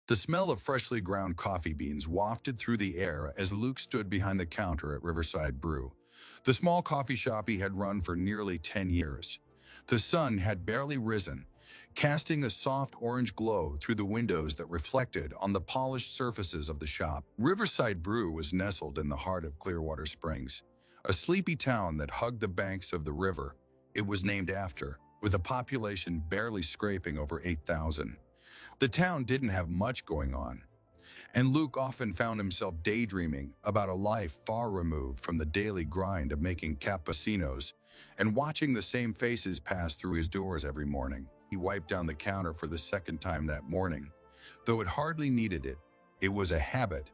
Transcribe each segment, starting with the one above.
The smell of freshly ground coffee beans wafted through the air as Luke stood behind the counter at Riverside Brew, the small coffee shop he had run for nearly 10 years. The sun had barely risen, casting a soft orange glow through the windows that reflected on the polished surfaces of the shop. Riverside Brew was nestled in the heart of Clearwater Springs, a sleepy town that hugged the banks of the river it was named after, with a population barely scraping over 8,000. The town didn't have much going on, and Luke often found himself daydreaming about a life far removed from the daily grind of making cappuccinos and watching the same faces pass through his doors every morning. He wiped down the counter for the second time that morning. Though it hardly needed it, it was a habit,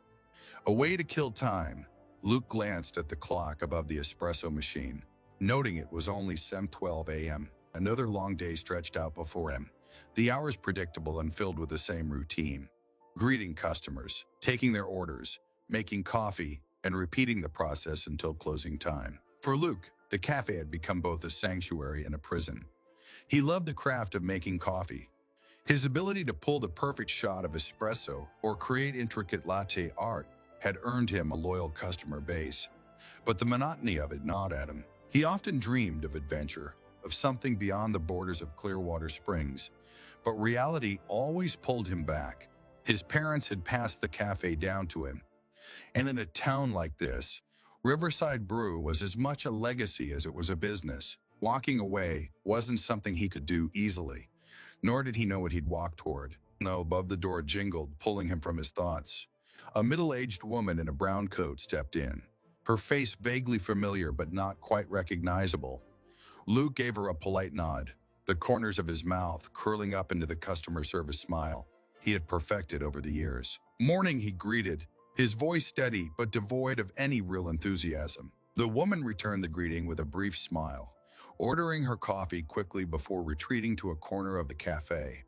a way to kill time. Luke glanced at the clock above the espresso machine, noting it was only 7:12 a.m. Another long day stretched out before him, the hours predictable and filled with the same routine. Greeting customers, taking their orders, making coffee, and repeating the process until closing time. For Luke, the cafe had become both a sanctuary and a prison. He loved the craft of making coffee. His ability to pull the perfect shot of espresso or create intricate latte art had earned him a loyal customer base. But the monotony of it gnawed at him. He often dreamed of adventure, of something beyond the borders of Clearwater Springs, but reality always pulled him back. His parents had passed the cafe down to him, and in a town like this, Riverside Brew was as much a legacy as it was a business. Walking away wasn't something he could do easily, nor did he know what he'd walk toward. No, above the door jingled, pulling him from his thoughts. A middle-aged woman in a brown coat stepped in, her face vaguely familiar but not quite recognizable. Luke gave her a polite nod, the corners of his mouth curling up into the customer service smile he had perfected over the years. "Morning," he greeted, his voice steady but devoid of any real enthusiasm. The woman returned the greeting with a brief smile, ordering her coffee quickly before retreating to a corner of the cafe.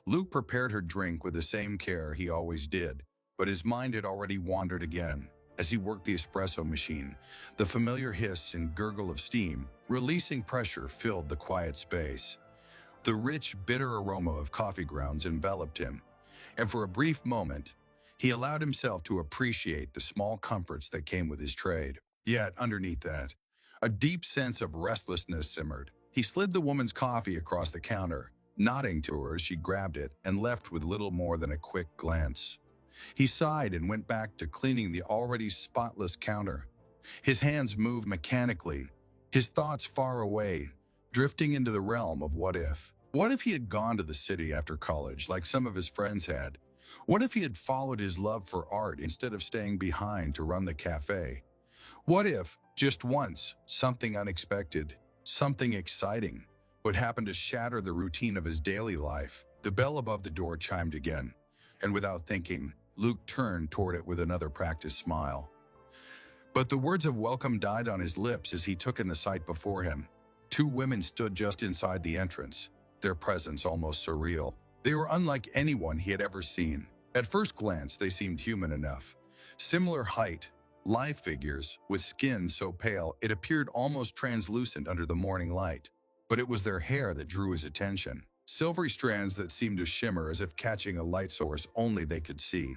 Luke prepared her drink with the same care he always did, but his mind had already wandered again. As he worked the espresso machine, the familiar hiss and gurgle of steam, releasing pressure, filled the quiet space. The rich, bitter aroma of coffee grounds enveloped him, and for a brief moment, he allowed himself to appreciate the small comforts that came with his trade. Yet, underneath that, a deep sense of restlessness simmered. He slid the woman's coffee across the counter, nodding to her as she grabbed it and left with little more than a quick glance. He sighed and went back to cleaning the already spotless counter. His hands moved mechanically, his thoughts far away, drifting into the realm of what if. What if he had gone to the city after college like some of his friends had? What if he had followed his love for art instead of staying behind to run the cafe? What if, just once, something unexpected, something exciting, would happen to shatter the routine of his daily life? The bell above the door chimed again, and without thinking, Luke turned toward it with another practiced smile. But the words of welcome died on his lips as he took in the sight before him. Two women stood just inside the entrance, their presence almost surreal. They were unlike anyone he had ever seen. At first glance, they seemed human enough. Similar height, live figures, with skin so pale it appeared almost translucent under the morning light. But it was their hair that drew his attention. Silvery strands that seemed to shimmer as if catching a light source only they could see,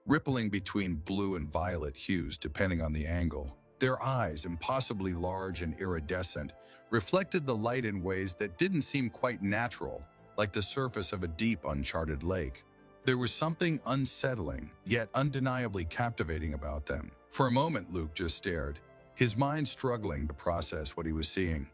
rippling between blue and violet hues depending on the angle. Their eyes, impossibly large and iridescent, reflected the light in ways that didn't seem quite natural, like the surface of a deep, uncharted lake. There was something unsettling, yet undeniably captivating about them. For a moment, Luke just stared, his mind struggling to process what he was seeing.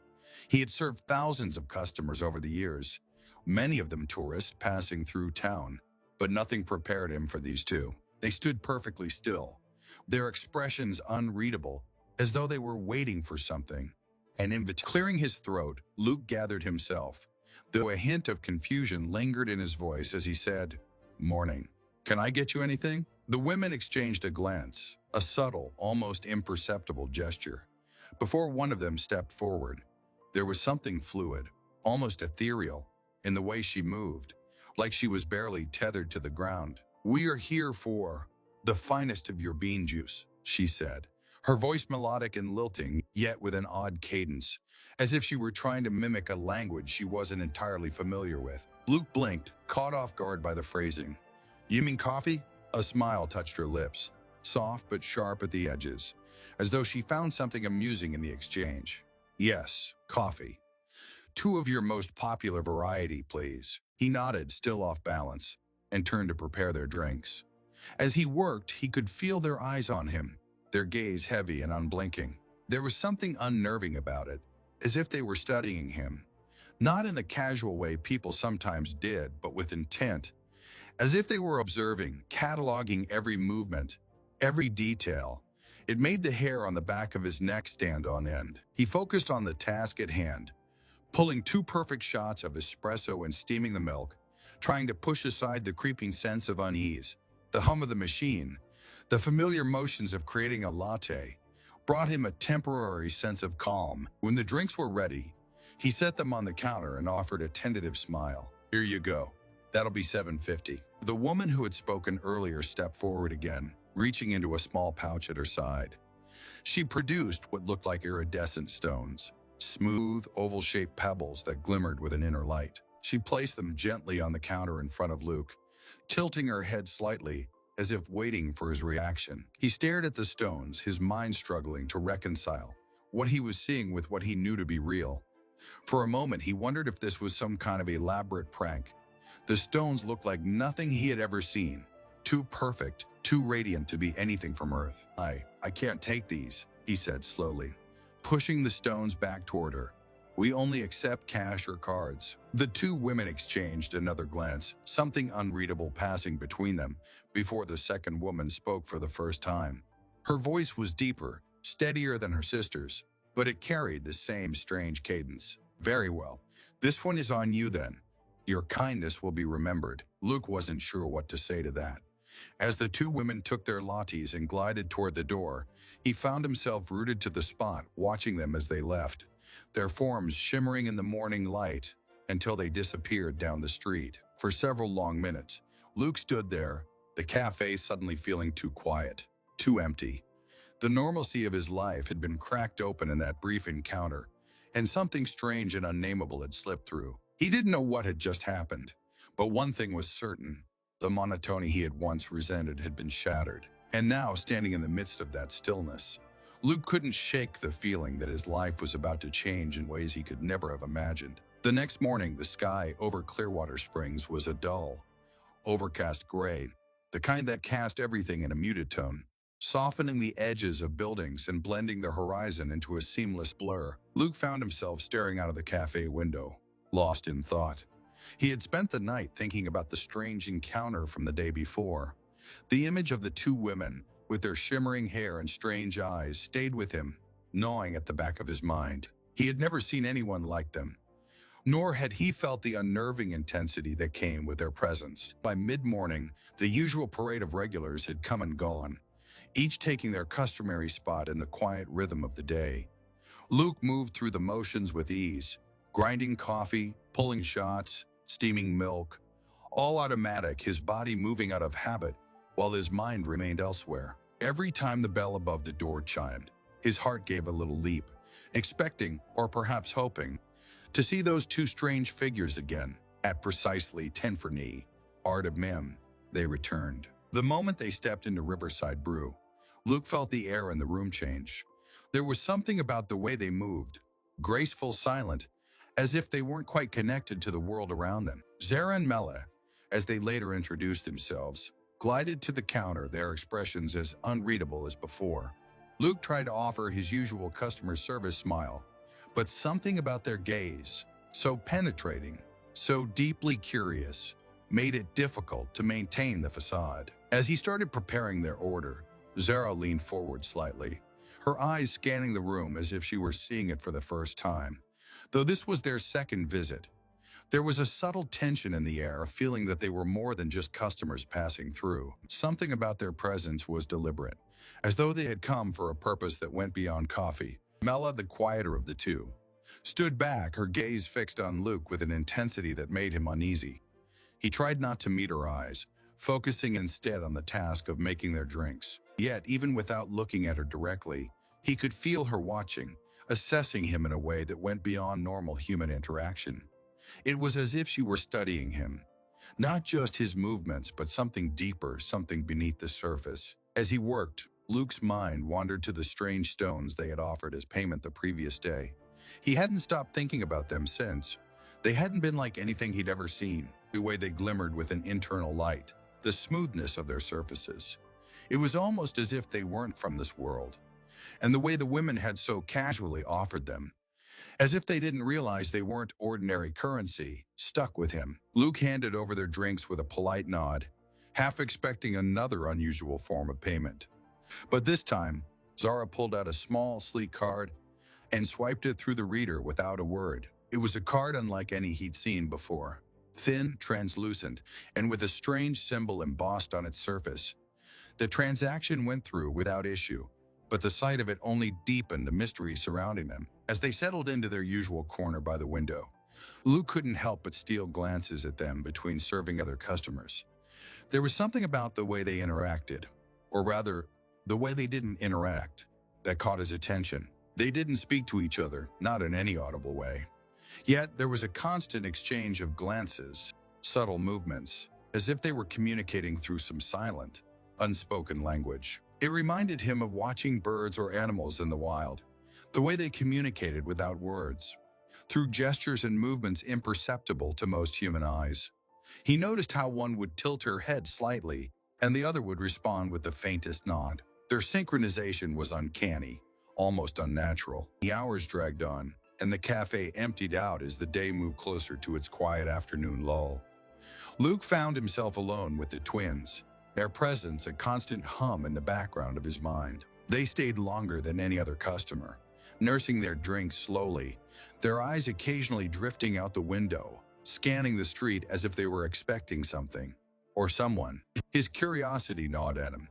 He had served thousands of customers over the years, many of them tourists passing through town, but nothing prepared him for these two. They stood perfectly still, their expressions unreadable, as though they were waiting for something. Clearing his throat, Luke gathered himself, though a hint of confusion lingered in his voice as he said, "Morning. Can I get you anything?" The women exchanged a glance, a subtle, almost imperceptible gesture. Before one of them stepped forward, there was something fluid, almost ethereal, in the way she moved, like she was barely tethered to the ground. "We are here for the finest of your bean juice," she said, her voice melodic and lilting, yet with an odd cadence, as if she were trying to mimic a language she wasn't entirely familiar with. Luke blinked, caught off guard by the phrasing. You mean coffee? A smile touched her lips, soft but sharp at the edges, as though she found something amusing in the exchange. Yes, coffee. Two of your most popular variety, please. He nodded, still off balance, and turned to prepare their drinks. As he worked, he could feel their eyes on him, their gaze heavy and unblinking. There was something unnerving about it, as if they were studying him. Not in the casual way people sometimes did, but with intent, as if they were observing, cataloging every movement, every detail. It made the hair on the back of his neck stand on end. He focused on the task at hand, pulling two perfect shots of espresso and steaming the milk, trying to push aside the creeping sense of unease. The hum of the machine, the familiar motions of creating a latte, brought him a temporary sense of calm. When the drinks were ready, he set them on the counter and offered a tentative smile. Here you go. That'll be $7.50. The woman who had spoken earlier stepped forward again, reaching into a small pouch at her side. She produced what looked like iridescent stones, smooth, oval-shaped pebbles that glimmered with an inner light. She placed them gently on the counter in front of Luke, tilting her head slightly, as if waiting for his reaction. He stared at the stones, his mind struggling to reconcile what he was seeing with what he knew to be real. For a moment, he wondered if this was some kind of elaborate prank. The stones looked like nothing he had ever seen. Too perfect, too radiant to be anything from Earth. I can't take these, he said slowly, pushing the stones back toward her. We only accept cash or cards. The two women exchanged another glance, something unreadable passing between them, before the second woman spoke for the first time. Her voice was deeper, steadier than her sister's, but it carried the same strange cadence. Very well. This one is on you then. Your kindness will be remembered. Luke wasn't sure what to say to that. As the two women took their lattes and glided toward the door, he found himself rooted to the spot, watching them as they left, their forms shimmering in the morning light until they disappeared down the street. For several long minutes, Luke stood there, the cafe suddenly feeling too quiet, too empty. The normalcy of his life had been cracked open in that brief encounter, and something strange and unnameable had slipped through. He didn't know what had just happened, but one thing was certain. The monotony he had once resented had been shattered. And now, standing in the midst of that stillness, Luke couldn't shake the feeling that his life was about to change in ways he could never have imagined. The next morning, the sky over Clearwater Springs was a dull, overcast gray, the kind that cast everything in a muted tone, softening the edges of buildings and blending the horizon into a seamless blur. Luke found himself staring out of the cafe window, lost in thought. He had spent the night thinking about the strange encounter from the day before. The image of the two women, with their shimmering hair and strange eyes, stayed with him, gnawing at the back of his mind. He had never seen anyone like them, nor had he felt the unnerving intensity that came with their presence. By mid-morning, the usual parade of regulars had come and gone, each taking their customary spot in the quiet rhythm of the day. Luke moved through the motions with ease, grinding coffee, pulling shots, steaming milk, all automatic, his body moving out of habit while his mind remained elsewhere. Every time the bell above the door chimed, his heart gave a little leap, expecting, or perhaps hoping, to see those two strange figures again. At precisely 10 for knee, Art of Mem, they returned. The moment they stepped into Riverside Brew, Luke felt the air in the room change. There was something about the way they moved, graceful, silent, as if they weren't quite connected to the world around them. Zara and Mela, as they later introduced themselves, glided to the counter, their expressions as unreadable as before. Luke tried to offer his usual customer service smile, but something about their gaze, so penetrating, so deeply curious, made it difficult to maintain the facade. As he started preparing their order, Zara leaned forward slightly, her eyes scanning the room as if she were seeing it for the first time. Though this was their second visit, there was a subtle tension in the air, a feeling that they were more than just customers passing through. Something about their presence was deliberate, as though they had come for a purpose that went beyond coffee. Mela, the quieter of the two, stood back, her gaze fixed on Luke with an intensity that made him uneasy. He tried not to meet her eyes, focusing instead on the task of making their drinks. Yet, even without looking at her directly, he could feel her watching, assessing him in a way that went beyond normal human interaction. It was as if she were studying him, Not just his movements, but something deeper, something beneath the surface. As he worked, Luke's mind wandered to the strange stones they had offered as payment the previous day. He hadn't stopped thinking about them since. They hadn't been like anything he'd ever seen, the way they glimmered with an internal light, the smoothness of their surfaces. It was almost as if they weren't from this world, and the way the women had so casually offered them, as if they didn't realize they weren't ordinary currency, stuck with him. Luke handed over their drinks with a polite nod, half expecting another unusual form of payment. But this time, Zara pulled out a small, sleek card and swiped it through the reader without a word. It was a card unlike any he'd seen before. Thin, translucent, and with a strange symbol embossed on its surface. The transaction went through without issue, but the sight of it only deepened the mystery surrounding them. As they settled into their usual corner by the window, Luke couldn't help but steal glances at them between serving other customers. There was something about the way they interacted, or rather, the way they didn't interact, that caught his attention. They didn't speak to each other, not in any audible way. Yet there was a constant exchange of glances, subtle movements, as if they were communicating through some silent, unspoken language. It reminded him of watching birds or animals in the wild, the way they communicated without words, through gestures and movements imperceptible to most human eyes. He noticed how one would tilt her head slightly, and the other would respond with the faintest nod. Their synchronization was uncanny, almost unnatural. The hours dragged on, and the cafe emptied out as the day moved closer to its quiet afternoon lull. Luke found himself alone with the twins, their presence a constant hum in the background of his mind. They stayed longer than any other customer, nursing their drinks slowly, their eyes occasionally drifting out the window, scanning the street as if they were expecting something, or someone. His curiosity gnawed at him.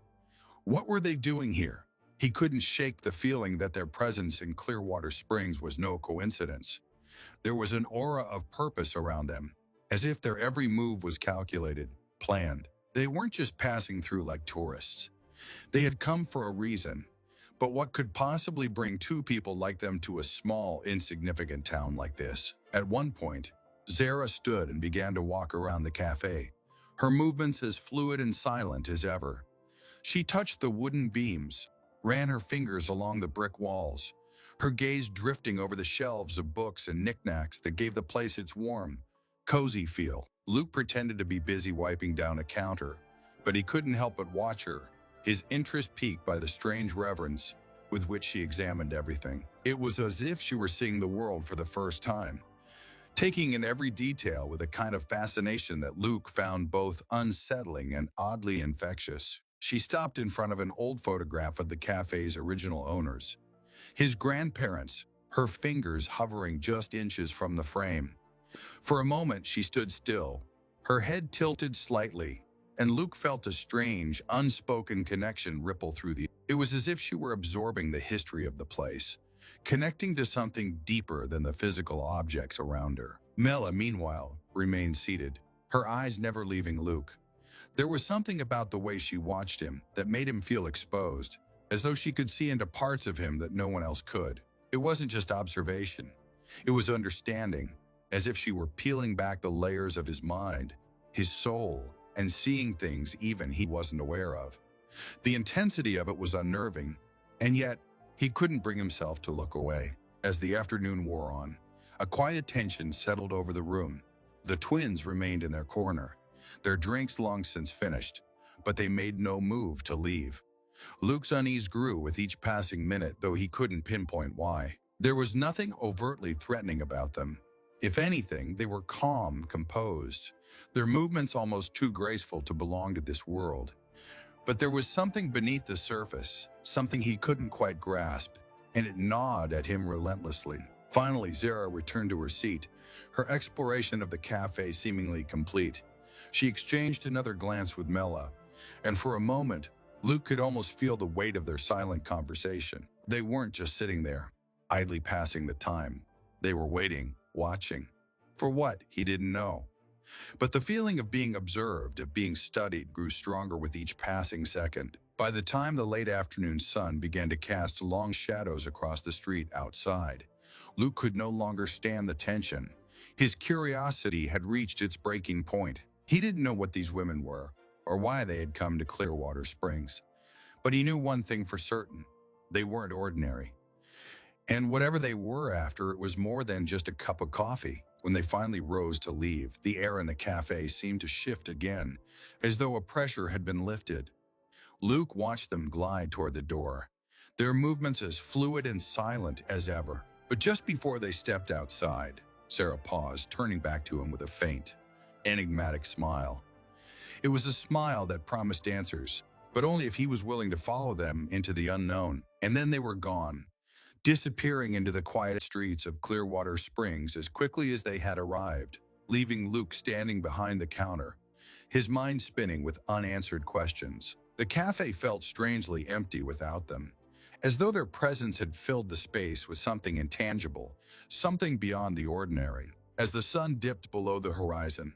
What were they doing here? He couldn't shake the feeling that their presence in Clearwater Springs was no coincidence. There was an aura of purpose around them, as if their every move was calculated, planned. They weren't just passing through like tourists. They had come for a reason. But what could possibly bring two people like them to a small, insignificant town like this? At one point, Zara stood and began to walk around the cafe, her movements as fluid and silent as ever. She touched the wooden beams, ran her fingers along the brick walls, her gaze drifting over the shelves of books and knickknacks that gave the place its warm, cozy feel. Luke pretended to be busy wiping down a counter, but he couldn't help but watch her, his interest piqued by the strange reverence with which she examined everything. It was as if she were seeing the world for the first time, taking in every detail with a kind of fascination that Luke found both unsettling and oddly infectious. She stopped in front of an old photograph of the cafe's original owners, his grandparents, her fingers hovering just inches from the frame. For a moment, she stood still, her head tilted slightly, and Luke felt a strange, unspoken connection ripple through the... It was as if she were absorbing the history of the place, connecting to something deeper than the physical objects around her. Mela, meanwhile, remained seated, her eyes never leaving Luke. There was something about the way she watched him that made him feel exposed, as though she could see into parts of him that no one else could. It wasn't just observation. It was understanding, as if she were peeling back the layers of his mind, his soul, and seeing things even he wasn't aware of. The intensity of it was unnerving, and yet he couldn't bring himself to look away. As the afternoon wore on, a quiet tension settled over the room. The twins remained in their corner, their drinks long since finished, but they made no move to leave. Luke's unease grew with each passing minute, though he couldn't pinpoint why. There was nothing overtly threatening about them. If anything, they were calm, composed, their movements almost too graceful to belong to this world. But there was something beneath the surface, something he couldn't quite grasp, and it gnawed at him relentlessly. Finally, Zara returned to her seat, her exploration of the cafe seemingly complete. She exchanged another glance with Mela, and for a moment, Luke could almost feel the weight of their silent conversation. They weren't just sitting there, idly passing the time. They were waiting, watching. For what, he didn't know. But the feeling of being observed, of being studied, grew stronger with each passing second. By the time the late afternoon sun began to cast long shadows across the street outside, Luke could no longer stand the tension. His curiosity had reached its breaking point. He didn't know what these women were or why they had come to Clearwater Springs, but he knew one thing for certain. They weren't ordinary. And whatever they were after, it was more than just a cup of coffee. When they finally rose to leave, the air in the cafe seemed to shift again, as though a pressure had been lifted. Luke watched them glide toward the door, their movements as fluid and silent as ever. But just before they stepped outside, Sarah paused, turning back to him with a faint, enigmatic smile. It was a smile that promised answers, but only if he was willing to follow them into the unknown. And then they were gone, disappearing into the quiet streets of Clearwater Springs as quickly as they had arrived, leaving Luke standing behind the counter, his mind spinning with unanswered questions. The cafe felt strangely empty without them, as though their presence had filled the space with something intangible, something beyond the ordinary. As the sun dipped below the horizon,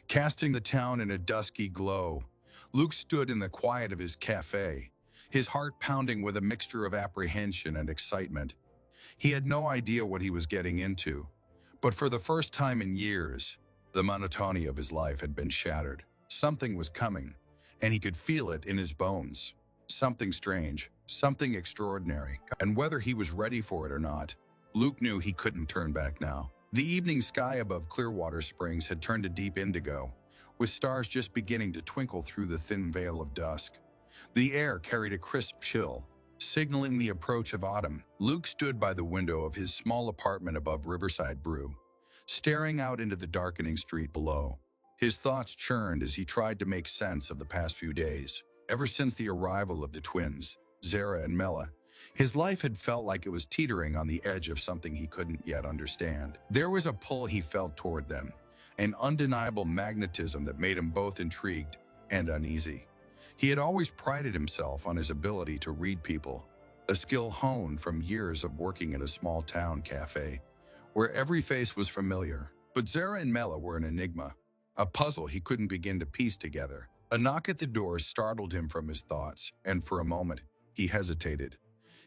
casting the town in a dusky glow, Luke stood in the quiet of his cafe, his heart pounding with a mixture of apprehension and excitement. He had no idea what he was getting into, but for the first time in years, the monotony of his life had been shattered. Something was coming, and he could feel it in his bones. Something strange, something extraordinary, and whether he was ready for it or not, Luke knew he couldn't turn back now. The evening sky above Clearwater Springs had turned a deep indigo, with stars just beginning to twinkle through the thin veil of dusk. The air carried a crisp chill, signaling the approach of autumn. Luke stood by the window of his small apartment above Riverside Brew, staring out into the darkening street below. His thoughts churned as he tried to make sense of the past few days. Ever since the arrival of the twins, Zara and Mela, his life had felt like it was teetering on the edge of something he couldn't yet understand. There was a pull he felt toward them, an undeniable magnetism that made him both intrigued and uneasy. He had always prided himself on his ability to read people, a skill honed from years of working in a small-town cafe, where every face was familiar. But Zara and Mela were an enigma, a puzzle he couldn't begin to piece together. A knock at the door startled him from his thoughts, and for a moment, he hesitated.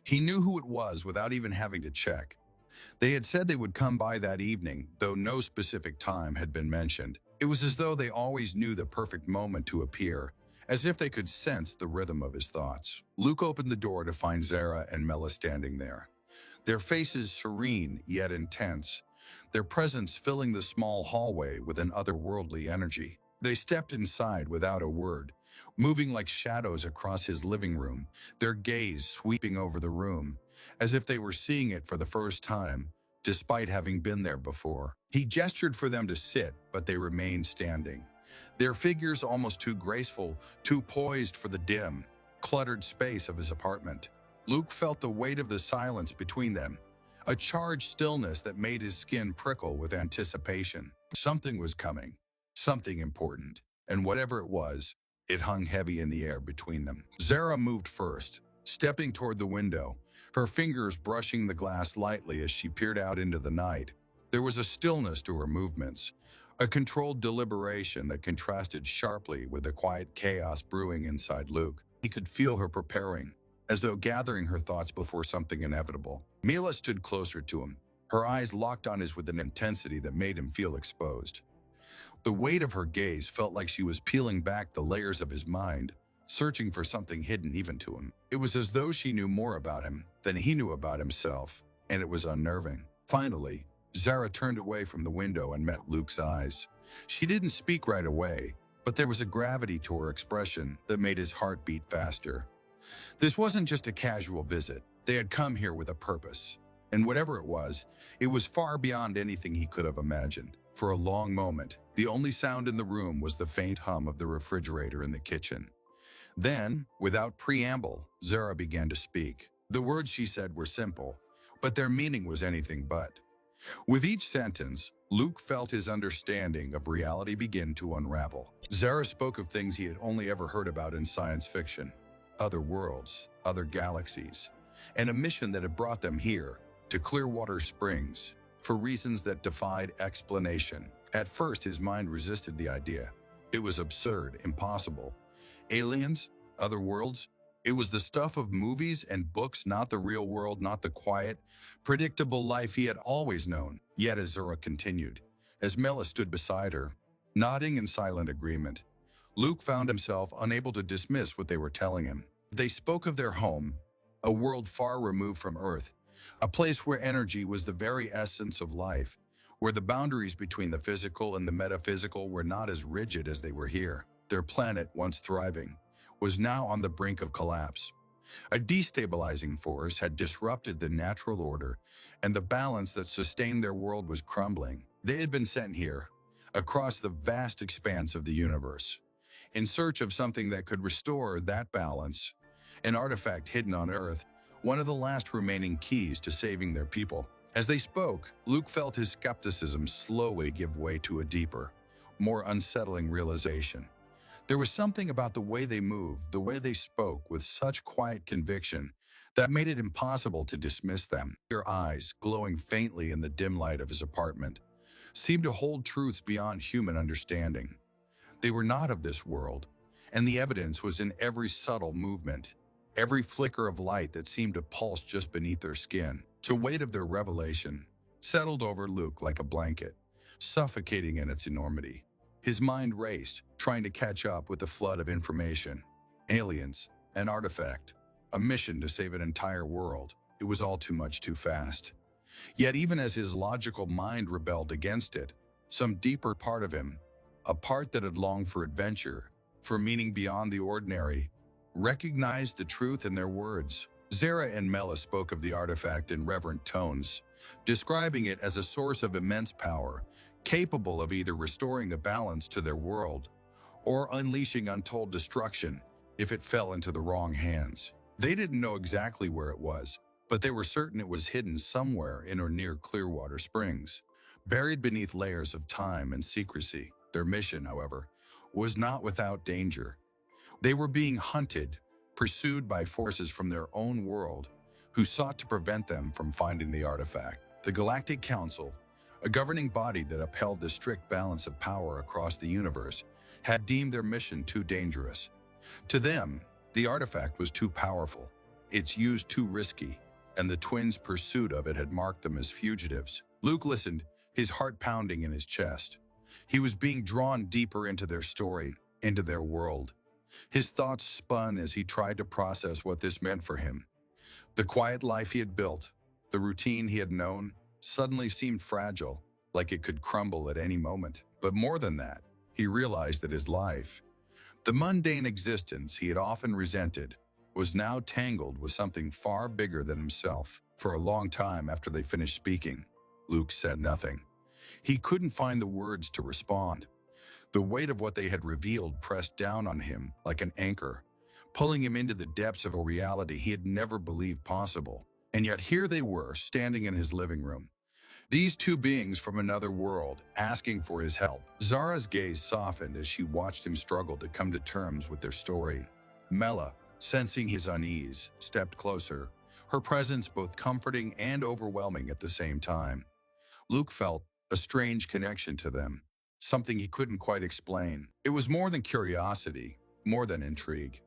He knew who it was without even having to check. They had said they would come by that evening, though no specific time had been mentioned. It was as though they always knew the perfect moment to appear, as if they could sense the rhythm of his thoughts. Luke opened the door to find Zara and Mela standing there, their faces serene yet intense, their presence filling the small hallway with an otherworldly energy. They stepped inside without a word, moving like shadows across his living room, their gaze sweeping over the room, as if they were seeing it for the first time, despite having been there before. He gestured for them to sit, but they remained standing, their figures almost too graceful, too poised for the dim, cluttered space of his apartment. Luke felt the weight of the silence between them, a charged stillness that made his skin prickle with anticipation. Something was coming, something important, and whatever it was, it hung heavy in the air between them. Zara moved first, stepping toward the window, her fingers brushing the glass lightly as she peered out into the night. There was a stillness to her movements, a controlled deliberation that contrasted sharply with the quiet chaos brewing inside Luke. He could feel her preparing, as though gathering her thoughts before something inevitable. Mila stood closer to him, her eyes locked on his with an intensity that made him feel exposed. The weight of her gaze felt like she was peeling back the layers of his mind, searching for something hidden even to him. It was as though she knew more about him than he knew about himself, and it was unnerving. Finally, Zara turned away from the window and met Luke's eyes. She didn't speak right away, but there was a gravity to her expression that made his heart beat faster. This wasn't just a casual visit. They had come here with a purpose. And whatever it was far beyond anything he could have imagined. For a long moment, the only sound in the room was the faint hum of the refrigerator in the kitchen. Then, without preamble, Zara began to speak. The words she said were simple, but their meaning was anything but. With each sentence, Luke felt his understanding of reality begin to unravel. Zara spoke of things he had only ever heard about in science fiction. Other worlds, other galaxies, and a mission that had brought them here, to Clearwater Springs, for reasons that defied explanation. At first, his mind resisted the idea. It was absurd, impossible. Aliens? Other worlds? It was the stuff of movies and books, not the real world, not the quiet, predictable life he had always known. Yet as Zora continued, as Mela stood beside her, Nodding in silent agreement, Luke found himself unable to dismiss what they were telling him. They spoke of their home, a world far removed from Earth, a place where energy was the very essence of life, where the boundaries between the physical and the metaphysical were not as rigid as they were here. Their planet, once thriving, was now on the brink of collapse. A destabilizing force had disrupted the natural order, and the balance that sustained their world was crumbling. They had been sent here, across the vast expanse of the universe, in search of something that could restore that balance, an artifact hidden on Earth, one of the last remaining keys to saving their people. As they spoke, Luke felt his skepticism slowly give way to a deeper, more unsettling realization. There was something about the way they moved, the way they spoke with such quiet conviction, that made it impossible to dismiss them. Their eyes, glowing faintly in the dim light of his apartment, seemed to hold truths beyond human understanding. They were not of this world, and the evidence was in every subtle movement, every flicker of light that seemed to pulse just beneath their skin. The weight of their revelation settled over Luke like a blanket, suffocating in its enormity. His mind raced, trying to catch up with the flood of information. Aliens, an artifact, a mission to save an entire world. It was all too much too fast. Yet even as his logical mind rebelled against it, some deeper part of him, a part that had longed for adventure, for meaning beyond the ordinary, recognized the truth in their words. Zara and Mela spoke of the artifact in reverent tones, describing it as a source of immense power, capable of either restoring a balance to their world or unleashing untold destruction if it fell into the wrong hands. They didn't know exactly where it was, but they were certain it was hidden somewhere in or near Clearwater Springs, buried beneath layers of time and secrecy. Their mission, however, was not without danger. They were being hunted, pursued by forces from their own world who sought to prevent them from finding the artifact. The Galactic Council, a governing body that upheld the strict balance of power across the universe, had deemed their mission too dangerous. To them, the artifact was too powerful, its use too risky, and the twins' pursuit of it had marked them as fugitives. Luke listened, his heart pounding in his chest. He was being drawn deeper into their story, into their world. His thoughts spun as he tried to process what this meant for him. The quiet life he had built, the routine he had known, suddenly seemed fragile, like it could crumble at any moment. But more than that, he realized that his life, the mundane existence he had often resented, was now tangled with something far bigger than himself. For a long time after they finished speaking, Luke said nothing. He couldn't find the words to respond. The weight of what they had revealed pressed down on him like an anchor, pulling him into the depths of a reality he had never believed possible. And yet here they were, standing in his living room. These two beings from another world, asking for his help. Zara's gaze softened as she watched him struggle to come to terms with their story. Mela, sensing his unease, stepped closer, her presence both comforting and overwhelming at the same time. Luke felt a strange connection to them, something he couldn't quite explain. It was more than curiosity, more than intrigue.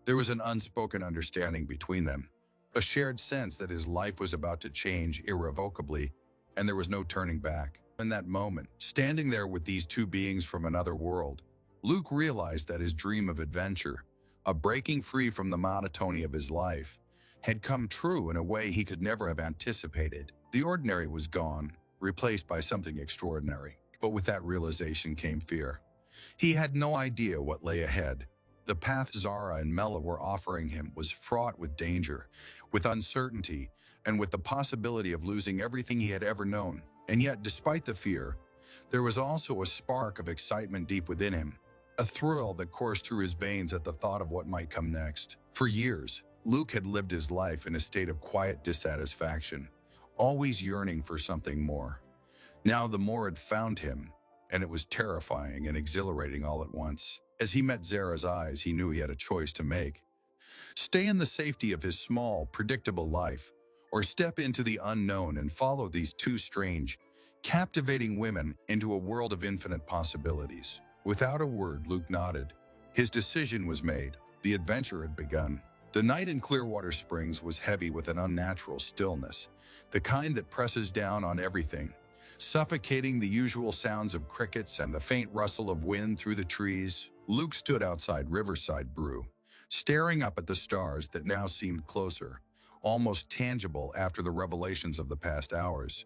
There was an unspoken understanding between them, a shared sense that his life was about to change irrevocably, and there was no turning back. In that moment, standing there with these two beings from another world, Luke realized that his dream of adventure, a breaking free from the monotony of his life, had come true in a way he could never have anticipated. The ordinary was gone, replaced by something extraordinary. But with that realization came fear. He had no idea what lay ahead. The path Zara and Mela were offering him was fraught with danger, with uncertainty, and with the possibility of losing everything he had ever known. And yet, despite the fear, there was also a spark of excitement deep within him, a thrill that coursed through his veins at the thought of what might come next. For years, Luke had lived his life in a state of quiet dissatisfaction, always yearning for something more. Now the more had found him, and it was terrifying and exhilarating all at once. As he met Zara's eyes, he knew he had a choice to make. Stay in the safety of his small, predictable life, or step into the unknown and follow these two strange, captivating women into a world of infinite possibilities. Without a word, Luke nodded. His decision was made. The adventure had begun. The night in Clearwater Springs was heavy with an unnatural stillness, the kind that presses down on everything, Suffocating the usual sounds of crickets and the faint rustle of wind through the trees, Luke stood outside Riverside Brew, staring up at the stars that now seemed closer, almost tangible after the revelations of the past hours.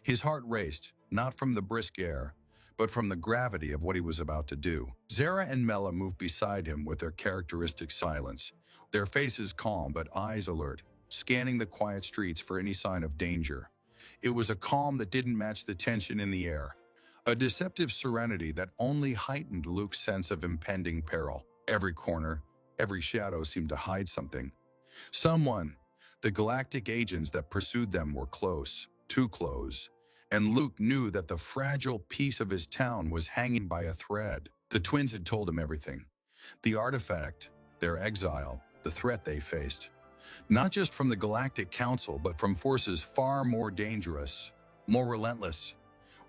His heart raced, not from the brisk air, but from the gravity of what he was about to do. Zara and Mela moved beside him with their characteristic silence, their faces calm but eyes alert, scanning the quiet streets for any sign of danger. It was a calm that didn't match the tension in the air, a deceptive serenity that only heightened Luke's sense of impending peril. Every corner, every shadow seemed to hide something. Someone. The galactic agents that pursued them were close, too close, and Luke knew that the fragile piece of his town was hanging by a thread. The twins had told him everything. The artifact, their exile, the threat they faced. Not just from the Galactic Council, but from forces far more dangerous, more relentless.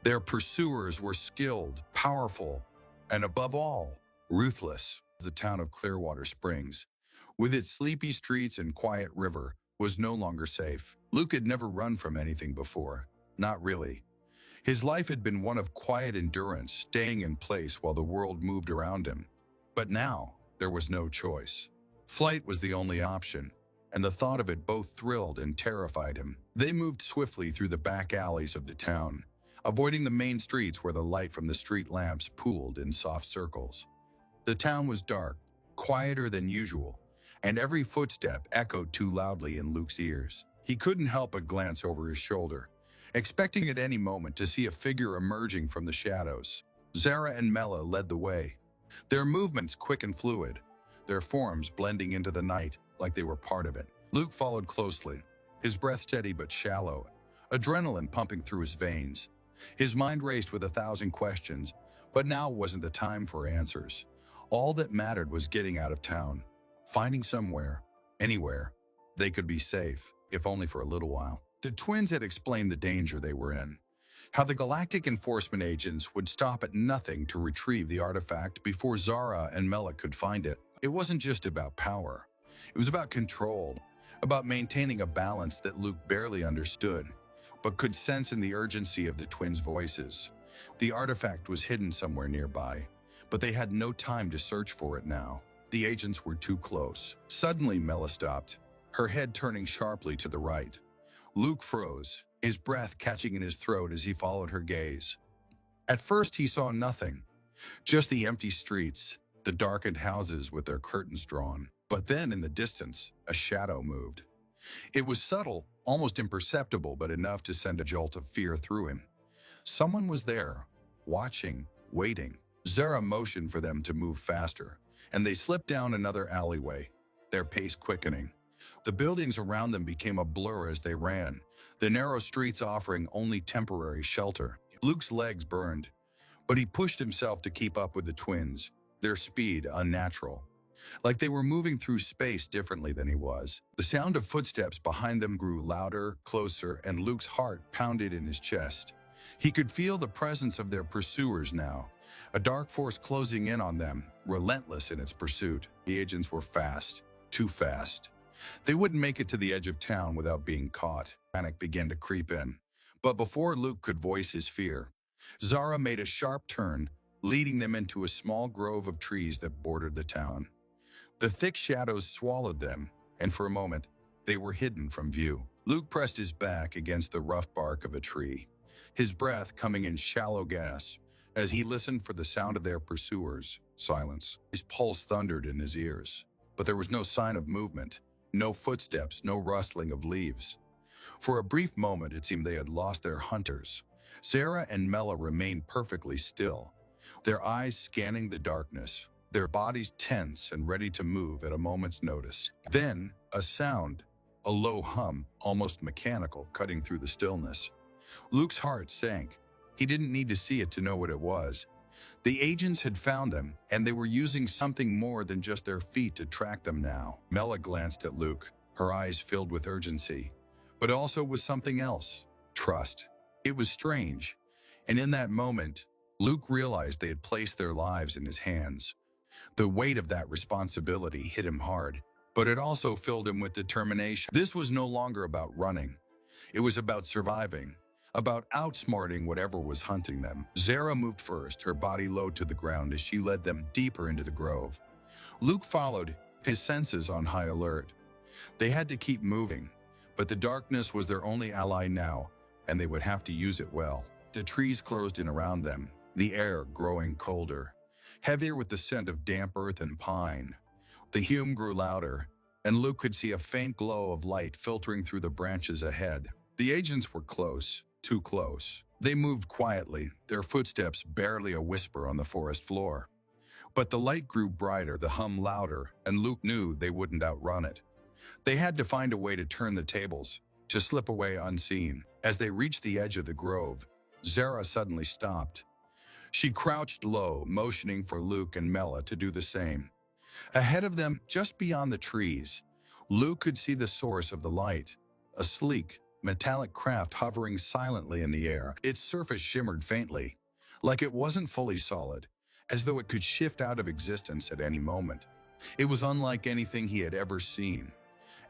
Their pursuers were skilled, powerful, and above all, ruthless. The town of Clearwater Springs, with its sleepy streets and quiet river, was no longer safe. Luke had never run from anything before. Not really. His life had been one of quiet endurance, staying in place while the world moved around him. But now, there was no choice. Flight was the only option, and the thought of it both thrilled and terrified him. They moved swiftly through the back alleys of the town, avoiding the main streets where the light from the street lamps pooled in soft circles. The town was dark, quieter than usual, and every footstep echoed too loudly in Luke's ears. He couldn't help but glance over his shoulder, expecting at any moment to see a figure emerging from the shadows. Zara and Mela led the way, their movements quick and fluid, their forms blending into the night like they were part of it. Luke followed closely, his breath steady but shallow, adrenaline pumping through his veins. His mind raced with 1,000 questions, but now wasn't the time for answers. All that mattered was getting out of town, finding somewhere, anywhere, they could be safe, if only for a little while. The twins had explained the danger they were in, how the galactic enforcement agents would stop at nothing to retrieve the artifact before Zara and Mela could find it. It wasn't just about power. It was about control, about maintaining a balance that Luke barely understood, but could sense in the urgency of the twins' voices. The artifact was hidden somewhere nearby, but they had no time to search for it now. The agents were too close. Suddenly, Mela stopped, her head turning sharply to the right. Luke froze, his breath catching in his throat as he followed her gaze. At first, he saw nothing, just the empty streets, the darkened houses with their curtains drawn. But then, in the distance, a shadow moved. It was subtle, almost imperceptible, but enough to send a jolt of fear through him. Someone was there, watching, waiting. Zara motioned for them to move faster, and they slipped down another alleyway, their pace quickening. The buildings around them became a blur as they ran, the narrow streets offering only temporary shelter. Luke's legs burned, but he pushed himself to keep up with the twins, their speed unnatural, like they were moving through space differently than he was. The sound of footsteps behind them grew louder, closer, and Luke's heart pounded in his chest. He could feel the presence of their pursuers now, a dark force closing in on them, relentless in its pursuit. The agents were fast, too fast. They wouldn't make it to the edge of town without being caught. Panic began to creep in. But before Luke could voice his fear, Zara made a sharp turn, leading them into a small grove of trees that bordered the town. The thick shadows swallowed them, and for a moment, they were hidden from view. Luke pressed his back against the rough bark of a tree, his breath coming in shallow gasps as he listened for the sound of their pursuers. Silence. His pulse thundered in his ears, but there was no sign of movement, no footsteps, no rustling of leaves. For a brief moment, it seemed they had lost their hunters. Zara and Mela remained perfectly still, their eyes scanning the darkness, their bodies tense and ready to move at a moment's notice. Then, a sound, a low hum, almost mechanical, cutting through the stillness. Luke's heart sank. He didn't need to see it to know what it was. The agents had found them, and they were using something more than just their feet to track them now. Mela glanced at Luke, her eyes filled with urgency, but also with something else, trust. It was strange, and in that moment, Luke realized they had placed their lives in his hands. The weight of that responsibility hit him hard, but it also filled him with determination. This was no longer about running. It was about surviving. about outsmarting whatever was hunting them. Zara moved first, her body low to the ground as she led them deeper into the grove. Luke followed, his senses on high alert. They had to keep moving, but the darkness was their only ally now, and they would have to use it well. The trees closed in around them, the air growing colder, heavier with the scent of damp earth and pine. The hum grew louder, and Luke could see a faint glow of light filtering through the branches ahead. The agents were close, too close. They moved quietly, their footsteps barely a whisper on the forest floor. But the light grew brighter, the hum louder, and Luke knew they wouldn't outrun it. They had to find a way to turn the tables, to slip away unseen. As they reached the edge of the grove, Zara suddenly stopped. She crouched low, motioning for Luke and Mela to do the same. Ahead of them, just beyond the trees, Luke could see the source of the light, a sleek, metallic craft hovering silently in the air. Its surface shimmered faintly, like it wasn't fully solid, as though it could shift out of existence at any moment. It was unlike anything he had ever seen,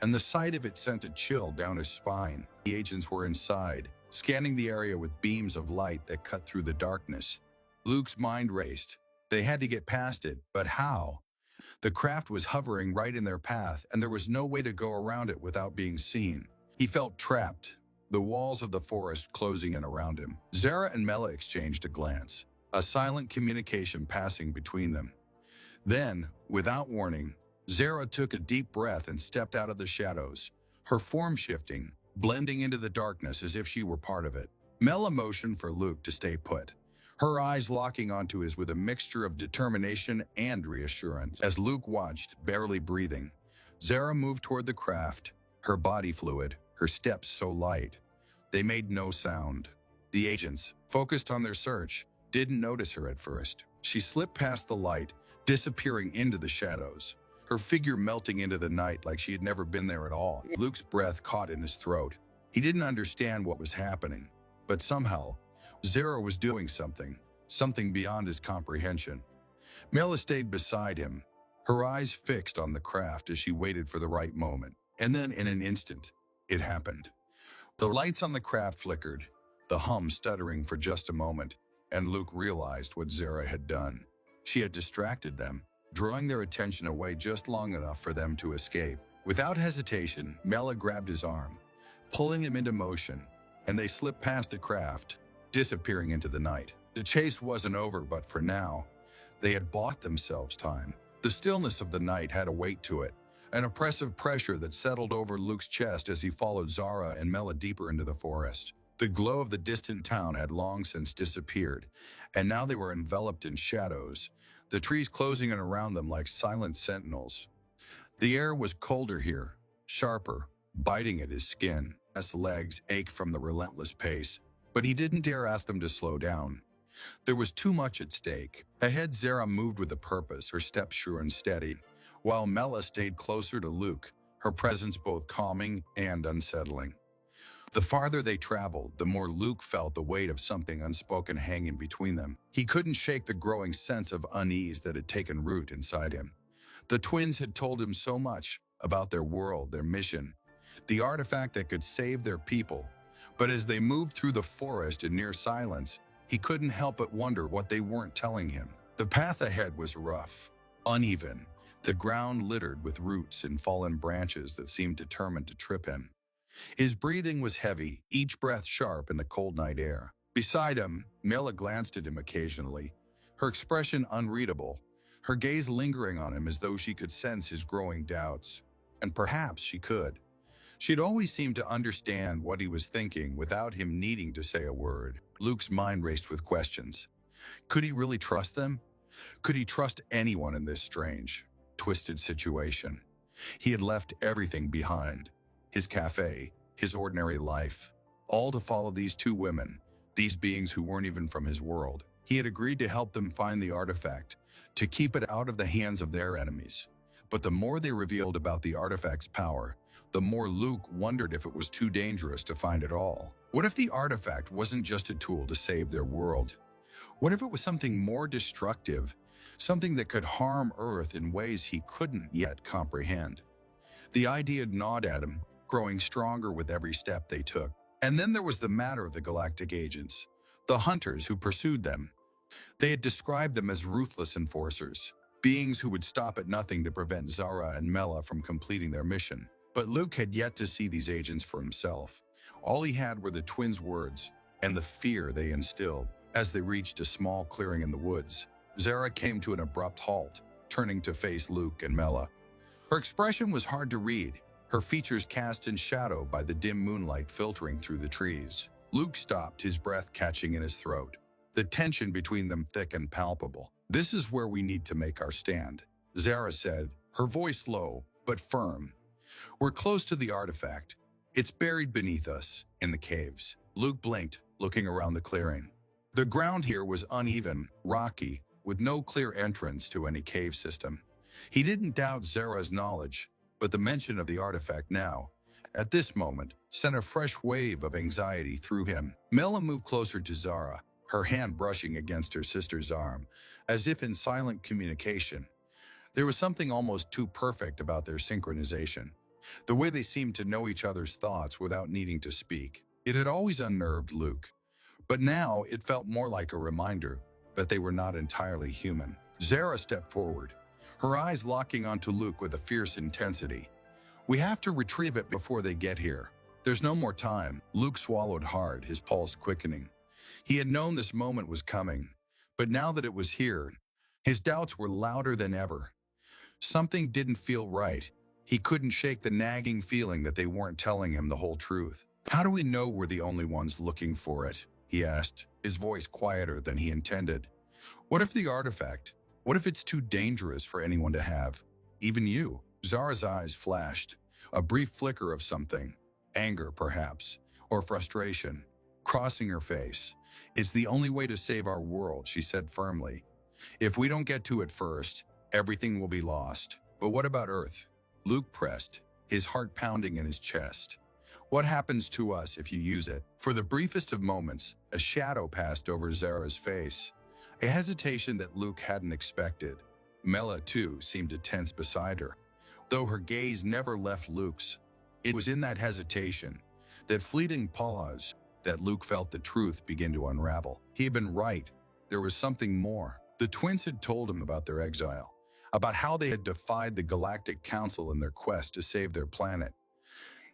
and the sight of it sent a chill down his spine. The agents were inside, scanning the area with beams of light that cut through the darkness. Luke's mind raced. They had to get past it, but how? The craft was hovering right in their path, and there was no way to go around it without being seen. He felt trapped, the walls of the forest closing in around him. Zara and Mela exchanged a glance, a silent communication passing between them. Then, without warning, Zara took a deep breath and stepped out of the shadows, her form shifting, blending into the darkness as if she were part of it. Mela motioned for Luke to stay put, her eyes locking onto his with a mixture of determination and reassurance. As Luke watched, barely breathing, Zara moved toward the craft, her body fluid, her steps so light. They made no sound. The agents, focused on their search, didn't notice her at first. She slipped past the light, disappearing into the shadows, her figure melting into the night like she had never been there at all. Luke's breath caught in his throat. He didn't understand what was happening, but somehow, Zara was doing something beyond his comprehension. Mela stayed beside him, her eyes fixed on the craft as she waited for the right moment. And then, in an instant, it happened. The lights on the craft flickered, the hum stuttering for just a moment, and Luke realized what Zara had done. She had distracted them, drawing their attention away just long enough for them to escape. Without hesitation, Mela grabbed his arm, pulling him into motion, and they slipped past the craft, disappearing into the night. The chase wasn't over, but for now, they had bought themselves time. The stillness of the night had a weight to it, an oppressive pressure that settled over Luke's chest as he followed Zara and Mela deeper into the forest. The glow of the distant town had long since disappeared, and now they were enveloped in shadows, the trees closing in around them like silent sentinels. The air was colder here, sharper, biting at his skin. His legs ached from the relentless pace, but he didn't dare ask them to slow down. There was too much at stake. Ahead, Zara moved with a purpose, her steps sure and steady, while Mela stayed closer to Luke, her presence both calming and unsettling. The farther they traveled, the more Luke felt the weight of something unspoken hanging between them. He couldn't shake the growing sense of unease that had taken root inside him. The twins had told him so much about their world, their mission, the artifact that could save their people. But as they moved through the forest in near silence, he couldn't help but wonder what they weren't telling him. The path ahead was rough, uneven, the ground littered with roots and fallen branches that seemed determined to trip him. His breathing was heavy, each breath sharp in the cold night air. Beside him, Mela glanced at him occasionally, her expression unreadable, her gaze lingering on him as though she could sense his growing doubts. And perhaps she could. She'd always seemed to understand what he was thinking without him needing to say a word. Luke's mind raced with questions. Could he really trust them? Could he trust anyone in this strange, twisted situation? He had left everything behind. His cafe, his ordinary life, all to follow these two women, these beings who weren't even from his world. He had agreed to help them find the artifact, to keep it out of the hands of their enemies. But the more they revealed about the artifact's power, the more Luke wondered if it was too dangerous to find it all. What if the artifact wasn't just a tool to save their world? What if it was something more destructive, something that could harm Earth in ways he couldn't yet comprehend? The idea gnawed at him, growing stronger with every step they took. And then there was the matter of the galactic agents, the hunters who pursued them. They had described them as ruthless enforcers, beings who would stop at nothing to prevent Zara and Mela from completing their mission. But Luke had yet to see these agents for himself. All he had were the twins' words and the fear they instilled. As they reached a small clearing in the woods, Zara came to an abrupt halt, turning to face Luke and Mela. Her expression was hard to read, her features cast in shadow by the dim moonlight filtering through the trees. Luke stopped, his breath catching in his throat, the tension between them thick and palpable. "This is where we need to make our stand," Zara said, her voice low but firm. "We're close to the artifact. It's buried beneath us, in the caves." Luke blinked, looking around the clearing. The ground here was uneven, rocky, with no clear entrance to any cave system. He didn't doubt Zara's knowledge, but the mention of the artifact now, at this moment, sent a fresh wave of anxiety through him. Mela moved closer to Zara, her hand brushing against her sister's arm, as if in silent communication. There was something almost too perfect about their synchronization, the way they seemed to know each other's thoughts without needing to speak. It had always unnerved Luke, but now it felt more like a reminder that they were not entirely human. Zara stepped forward, her eyes locking onto Luke with a fierce intensity. "We have to retrieve it before they get here. There's no more time." Luke swallowed hard, his pulse quickening. He had known this moment was coming, but now that it was here, his doubts were louder than ever. Something didn't feel right. He couldn't shake the nagging feeling that they weren't telling him the whole truth. "How do we know we're the only ones looking for it?" he asked, his voice quieter than he intended. "What if the artifact? What if it's too dangerous for anyone to have? Even you?" Zara's eyes flashed, a brief flicker of something, anger perhaps, or frustration, crossing her face. "It's the only way to save our world," she said firmly. "If we don't get to it first, everything will be lost." "But what about Earth?" Luke pressed, his heart pounding in his chest. "What happens to us if you use it?" For the briefest of moments, a shadow passed over Zara's face, a hesitation that Luke hadn't expected. Mela, too, seemed to tense beside her, though her gaze never left Luke's. It was in that hesitation, that fleeting pause, that Luke felt the truth begin to unravel. He had been right. There was something more. The twins had told him about their exile, about how they had defied the Galactic Council in their quest to save their planet.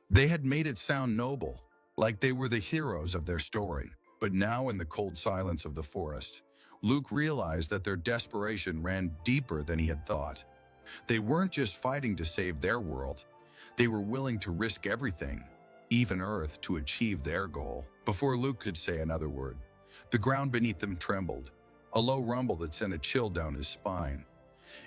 They had made it sound noble, like they were the heroes of their story. But now, in the cold silence of the forest, Luke realized that their desperation ran deeper than he had thought. They weren't just fighting to save their world. They were willing to risk everything, even Earth, to achieve their goal. Before Luke could say another word, the ground beneath them trembled, a low rumble that sent a chill down his spine.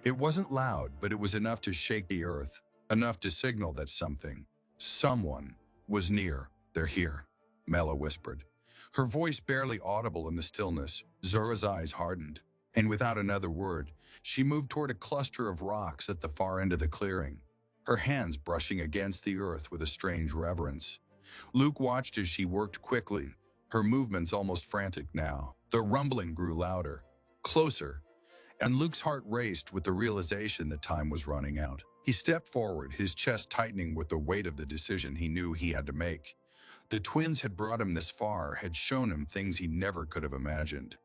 It wasn't loud, but it was enough to shake the earth, enough to signal that someone, was near. "They're here," Mela whispered, her voice barely audible in the stillness. Zara's eyes hardened, and without another word, she moved toward a cluster of rocks at the far end of the clearing, her hands brushing against the earth with a strange reverence. Luke watched as she worked quickly, her movements almost frantic now. The rumbling grew louder, closer, and Luke's heart raced with the realization that time was running out. He stepped forward, his chest tightening with the weight of the decision he knew he had to make. The twins had brought him this far, had shown him things he never could have imagined.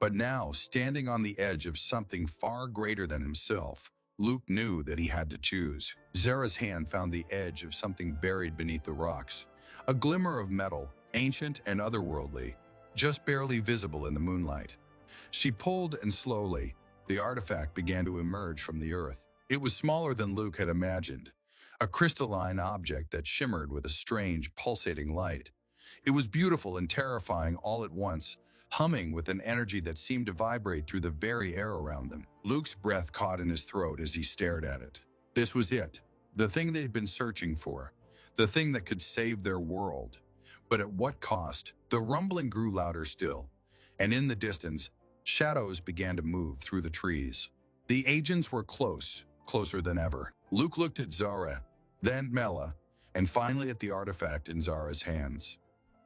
But now, standing on the edge of something far greater than himself, Luke knew that he had to choose. Zara's hand found the edge of something buried beneath the rocks, a glimmer of metal, ancient and otherworldly, just barely visible in the moonlight. She pulled, and slowly, the artifact began to emerge from the earth. It was smaller than Luke had imagined, a crystalline object that shimmered with a strange, pulsating light. It was beautiful and terrifying all at once, humming with an energy that seemed to vibrate through the very air around them. Luke's breath caught in his throat as he stared at it. This was it, the thing they had been searching for, the thing that could save their world. But at what cost? The rumbling grew louder still, and in the distance, shadows began to move through the trees. The agents were close, closer than ever. Luke looked at Zara, then Mela, and finally at the artifact in Zara's hands.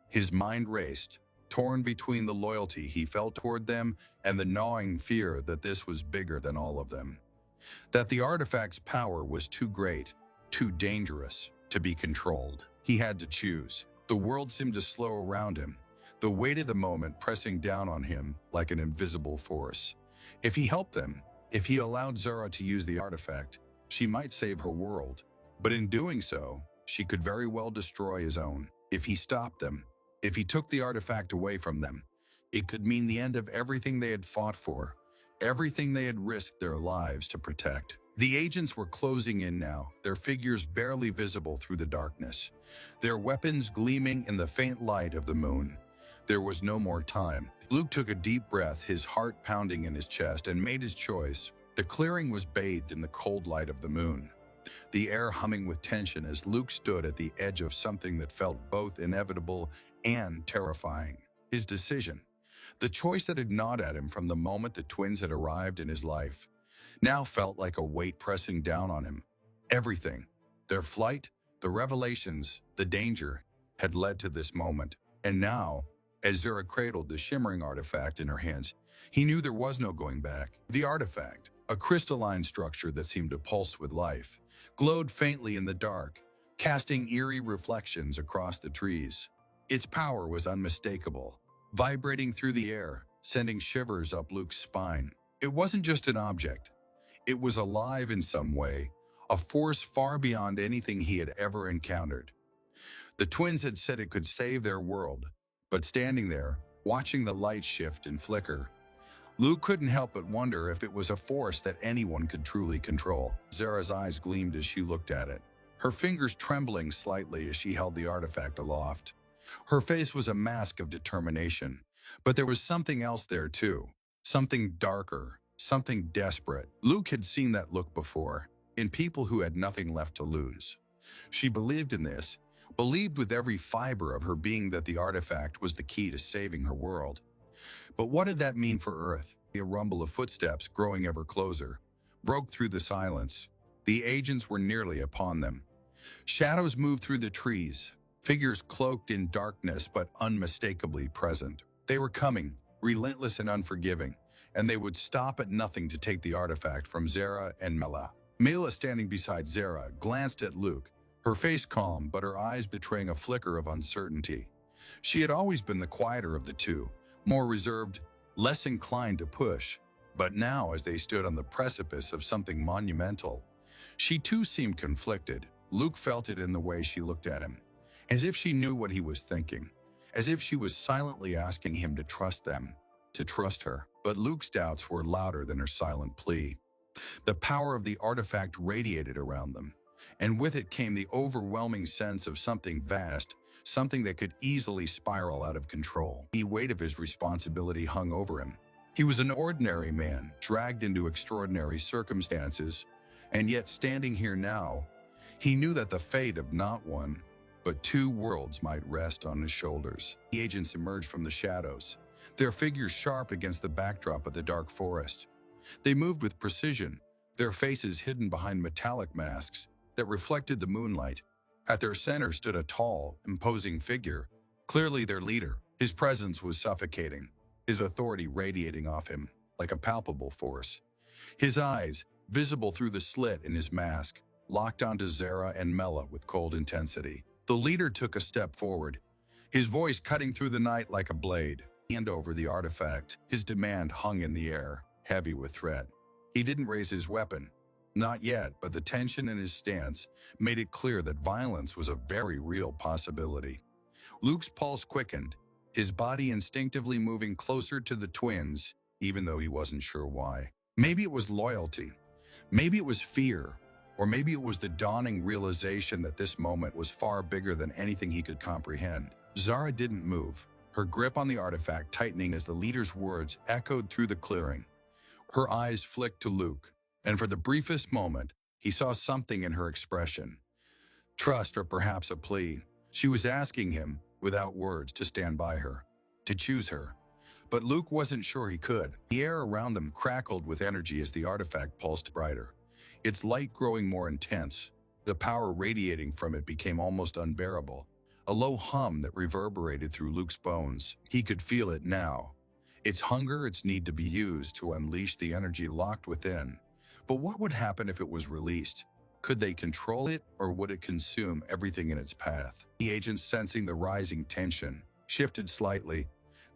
His mind raced, torn between the loyalty he felt toward them and the gnawing fear that this was bigger than all of them. That the artifact's power was too great, too dangerous, to be controlled. He had to choose. The world seemed to slow around him, the weight of the moment pressing down on him like an invisible force. If he helped them, if he allowed Zara to use the artifact, she might save her world. But in doing so, she could very well destroy his own. If he stopped them, if he took the artifact away from them, it could mean the end of everything they had fought for, everything they had risked their lives to protect. The agents were closing in now, their figures barely visible through the darkness, their weapons gleaming in the faint light of the moon. There was no more time. Luke took a deep breath, his heart pounding in his chest, and made his choice. The clearing was bathed in the cold light of the moon, the air humming with tension as Luke stood at the edge of something that felt both inevitable and terrifying. His decision, the choice that had gnawed at him from the moment the twins had arrived in his life, now felt like a weight pressing down on him. Everything, their flight, the revelations, the danger, had led to this moment. And now, as Zara cradled the shimmering artifact in her hands, he knew there was no going back. The artifact, a crystalline structure that seemed to pulse with life, glowed faintly in the dark, casting eerie reflections across the trees. Its power was unmistakable, vibrating through the air, sending shivers up Luke's spine. It wasn't just an object. It was alive in some way, a force far beyond anything he had ever encountered. The twins had said it could save their world, but standing there, watching the light shift and flicker, Luke couldn't help but wonder if it was a force that anyone could truly control. Zara's eyes gleamed as she looked at it, her fingers trembling slightly as she held the artifact aloft. Her face was a mask of determination, but there was something else there too, something darker, something desperate. Luke had seen that look before, in people who had nothing left to lose. She believed in this, believed with every fiber of her being that the artifact was the key to saving her world. But what did that mean for Earth? A rumble of footsteps, growing ever closer, broke through the silence. The agents were nearly upon them. Shadows moved through the trees, figures cloaked in darkness but unmistakably present. They were coming, relentless and unforgiving, and they would stop at nothing to take the artifact from Zara and Mela. Mela, standing beside Zara, glanced at Luke, her face calm but her eyes betraying a flicker of uncertainty. She had always been the quieter of the two, more reserved, less inclined to push. But now, as they stood on the precipice of something monumental, she too seemed conflicted. Luke felt it in the way she looked at him, as if she knew what he was thinking, as if she was silently asking him to trust them, to trust her. But Luke's doubts were louder than her silent plea. The power of the artifact radiated around them, and with it came the overwhelming sense of something vast, something that could easily spiral out of control. The weight of his responsibility hung over him. He was an ordinary man, dragged into extraordinary circumstances, and yet standing here now, he knew that the fate of not one, but two worlds might rest on his shoulders. The agents emerged from the shadows, their figures sharp against the backdrop of the dark forest. They moved with precision, their faces hidden behind metallic masks that reflected the moonlight. At their center stood a tall, imposing figure, clearly their leader. His presence was suffocating, his authority radiating off him like a palpable force. His eyes, visible through the slit in his mask, locked onto Zara and Mela with cold intensity. The leader took a step forward, his voice cutting through the night like a blade. Hand over the artifact. His demand hung in the air, heavy with threat. He didn't raise his weapon. Not yet, but the tension in his stance made it clear that violence was a very real possibility. Luke's pulse quickened, his body instinctively moving closer to the twins, even though he wasn't sure why. Maybe it was loyalty, maybe it was fear, or maybe it was the dawning realization that this moment was far bigger than anything he could comprehend. Zara didn't move, her grip on the artifact tightening as the leader's words echoed through the clearing. Her eyes flicked to Luke, and for the briefest moment, he saw something in her expression. Trust, or perhaps a plea. She was asking him, without words, to stand by her, to choose her. But Luke wasn't sure he could. The air around them crackled with energy as the artifact pulsed brighter, its light growing more intense. The power radiating from it became almost unbearable, a low hum that reverberated through Luke's bones. He could feel it now, its hunger, its need to be used to unleash the energy locked within. But what would happen if it was released? Could they control it, or would it consume everything in its path? The agents, sensing the rising tension, shifted slightly,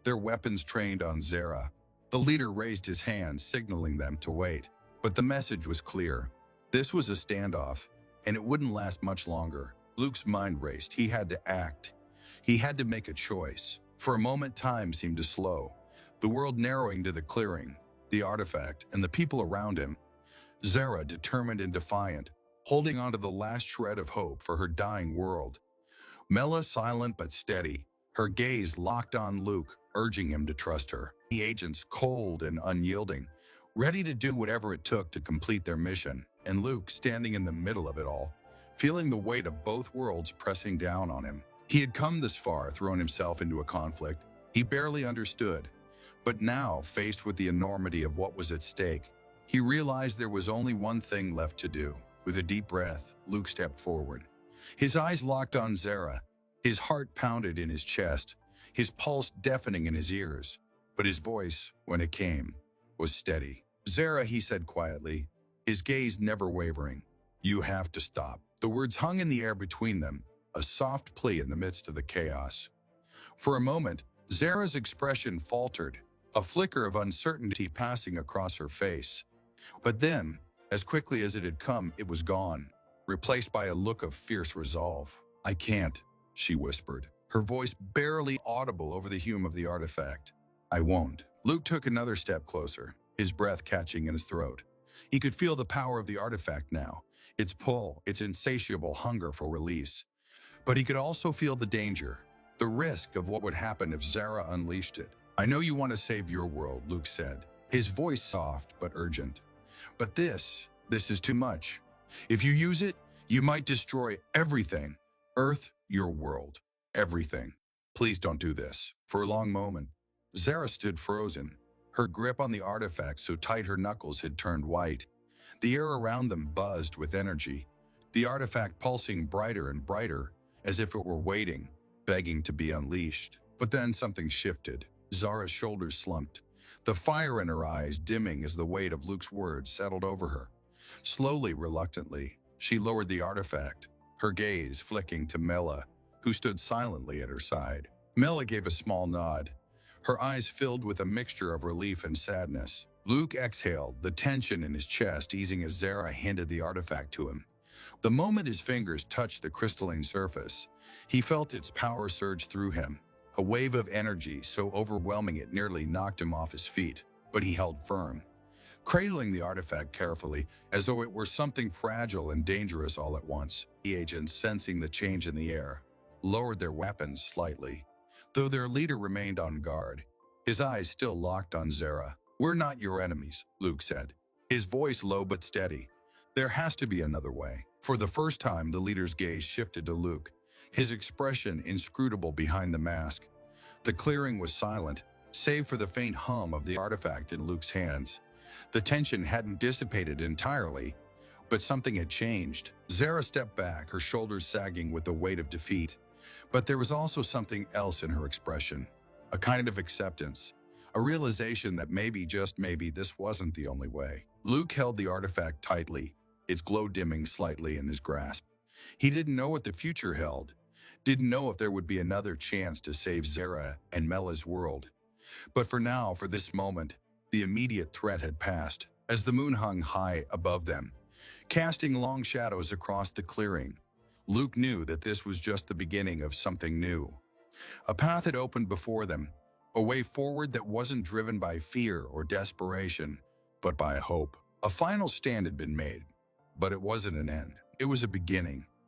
their weapons trained on Zara. The leader raised his hand, signaling them to wait. But the message was clear. This was a standoff, and it wouldn't last much longer. Luke's mind raced. He had to act. He had to make a choice. For a moment, time seemed to slow, the world narrowing to the clearing, the artifact, and the people around him. Zara, determined and defiant, holding on to the last shred of hope for her dying world. Mela, silent but steady, her gaze locked on Luke, urging him to trust her. The agents, cold and unyielding, ready to do whatever it took to complete their mission, and Luke standing in the middle of it all, feeling the weight of both worlds pressing down on him. He had come this far, thrown himself into a conflict he barely understood, but now, faced with the enormity of what was at stake, he realized there was only one thing left to do. With a deep breath, Luke stepped forward. His eyes locked on Zara. His heart pounded in his chest, his pulse deafening in his ears. But his voice, when it came, was steady. "Zara," he said quietly, his gaze never wavering. "You have to stop." The words hung in the air between them, a soft plea in the midst of the chaos. For a moment, Zara's expression faltered, a flicker of uncertainty passing across her face. But then, as quickly as it had come, it was gone, replaced by a look of fierce resolve. "I can't," she whispered, her voice barely audible over the hum of the artifact. "I won't." Luke took another step closer, his breath catching in his throat. He could feel the power of the artifact now, its pull, its insatiable hunger for release. But he could also feel the danger, the risk of what would happen if Zara unleashed it. "I know you want to save your world," Luke said, his voice soft but urgent. "But this is too much. If you use it, you might destroy everything. Earth, your world, everything. Please don't do this." For a long moment, Zara stood frozen, her grip on the artifact so tight her knuckles had turned white. The air around them buzzed with energy, the artifact pulsing brighter and brighter, as if it were waiting, begging to be unleashed. But then something shifted. Zara's shoulders slumped, the fire in her eyes dimming as the weight of Luke's words settled over her. Slowly, reluctantly, she lowered the artifact, her gaze flicking to Mela, who stood silently at her side. Mela gave a small nod, her eyes filled with a mixture of relief and sadness. Luke exhaled, the tension in his chest easing as Zara handed the artifact to him. The moment his fingers touched the crystalline surface, he felt its power surge through him, a wave of energy so overwhelming it nearly knocked him off his feet. But he held firm, cradling the artifact carefully, as though it were something fragile and dangerous all at once. The agents, sensing the change in the air, lowered their weapons slightly, though their leader remained on guard, his eyes still locked on Zara. "We're not your enemies," Luke said, his voice low but steady. "There has to be another way." For the first time, the leader's gaze shifted to Luke, his expression inscrutable behind the mask. The clearing was silent, save for the faint hum of the artifact in Luke's hands. The tension hadn't dissipated entirely, but something had changed. Zara stepped back, her shoulders sagging with the weight of defeat. But there was also something else in her expression, a kind of acceptance, a realization that maybe, just maybe, this wasn't the only way. Luke held the artifact tightly, its glow dimming slightly in his grasp. He didn't know what the future held, didn't know if there would be another chance to save Zara and Mela's world. But for now, for this moment, the immediate threat had passed. As the moon hung high above them, casting long shadows across the clearing, Luke knew that this was just the beginning of something new. A path had opened before them, a way forward that wasn't driven by fear or desperation, but by hope. A final stand had been made, but it wasn't an end. It was a beginning.